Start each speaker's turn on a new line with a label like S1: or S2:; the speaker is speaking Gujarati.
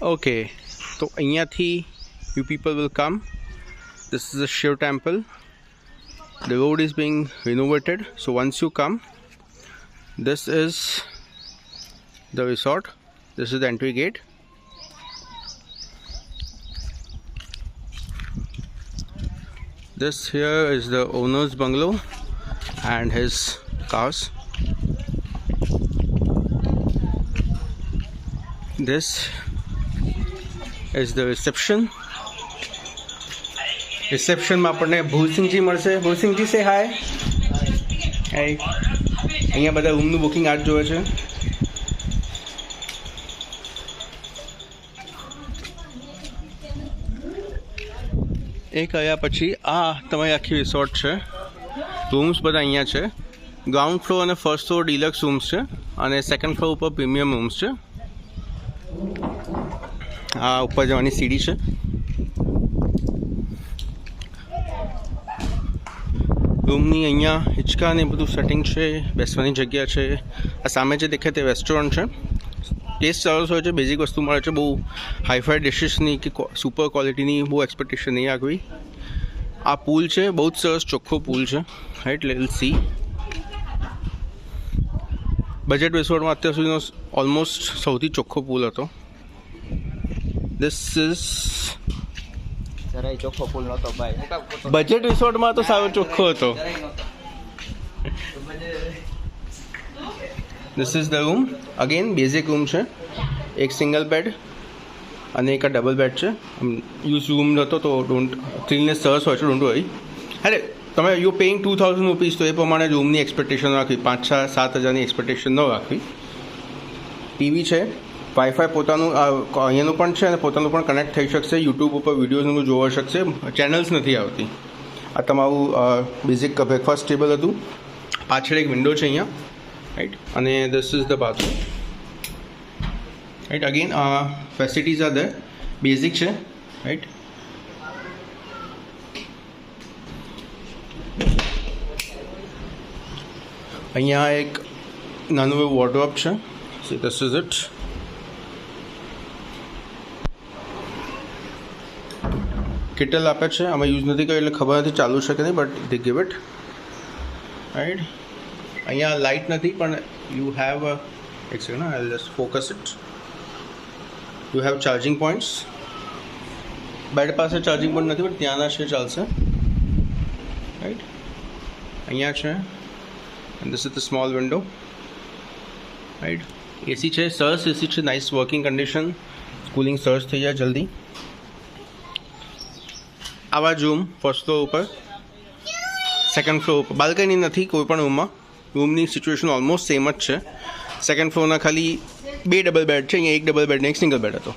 S1: Okay, so અહીંયાથી you people will come. This is a Shiv temple. The road is being renovated. So once you come, this is the resort. This is the entry gate. This here is the owner's bungalow and his cars. This is the reception. રિસેપ્શનમાં આપણને ભૂલસિંહજી મળશે. ભૂલસિંહજી સે હાય. હાય. અહીંયા બધા રૂમનું બુકિંગ આજ જોવે છે. એ કર્યા પછી આ તમારી આખી રિસોર્ટ છે. રૂમ્સ બધા અહીંયા છે. ગ્રાઉન્ડ ફ્લોર અને ફર્સ્ટ ફ્લોર ડિલક્સ રૂમ્સ છે અને સેકન્ડ ફ્લોર ઉપર પ્રીમિયમ રૂમ્સ છે. આ ઉપર જવાની સીડી છે. રૂમની અહીંયા હિંચકા ને બધું સેટિંગ છે. બેસવાની જગ્યા છે. આ સામે જે દેખાય તે રેસ્ટોરન્ટ છે. ટેસ્ટ સરસ હોય છે. બેઝિક વસ્તુ મળે છે. બહુ હાઈફાઈ ડિશિસની કે સુપર ક્વોલિટીની બહુ એક્સપેક્ટેશન નહીં રાખવી. આ પુલ છે. બહુ જ સરસ ચોખ્ખો પુલ છે. Right, level C. બજેટ રિસોર્ટમાં અત્યાર સુધીનો ઓલમોસ્ટ સૌથી ચોખ્ખો પુલ હતો. ધીસ ઇઝ
S2: ચોખ્ખો પુલ નહોતો ભાઈ.
S1: બજેટ રિસોર્ટમાં તો સારો ચોખ્ખો હતો. This is the room. Again basic room છે. એક સિંગલ બેડ અને એક ડબલ બેડ છે. યુઝ રૂમ નહોતો તો ડોન્ટ ક્લીનનેસ સરસ હોય છે. Don't worry. અરે તમે યુ પેઇંગ 2000 રૂપીઝ તો એ પ્રમાણે રૂમની એક્સપેક્ટેશન રાખવી. 5-7 હજારની એક્સપેક્ટેશન ન રાખવી. ટીવી છે. વાઈફાઈ પોતાનું અહીંયાનું પણ છે અને પોતાનું પણ કનેક્ટ થઈ શકશે. યુટ્યુબ ઉપર વિડીયોઝનું જોવા શકશે. ચેનલ્સ નથી આવતી. આ તમારું બેઝિક બ્રેકફાસ્ટ ટેબલ હતું. પાછળ એક વિન્ડો છે અહીંયા. રાઈટ, અને this is the bathroom. Right, again facilities are there. Basic છે. રાઈટ, અહીંયા એક નાનું એવું વોર્ડરોબ છે. So this is it. Kettle આપે છે. આમાં યુઝ નથી કર્યું એટલે ખબર નથી ચાલુ છે કે નહીં, but they give it. Right, અહીંયા લાઇટ નથી પણ યુ હેવ એક second, I just focus it. You have charging points. Bed પાસે ચાર્જિંગ પોઈન્ટ નથી પણ ત્યાંના છે, ચાલશે. રાઈટ, અહીંયા છે. And this is the small window. Right, AC છે. સરસ એસી છે. Nice working condition. કુલિંગ સરસ થઈ જાય જલ્દી. આવા જ રૂમ ફર્સ્ટ ફ્લોર ઉપર, સેકન્ડ ફ્લોર ઉપર. બાલ્કની નથી કોઈ પણ રૂમમાં. રૂમની સિચ્યુએશન ઓલમોસ્ટ સેમ જ છે. સેકન્ડ ફ્લોરના ખાલી 2 ડબલ બેડ છે. અહીંયા એક ડબલ બેડ ને એક સિંગલ બેડ હતો.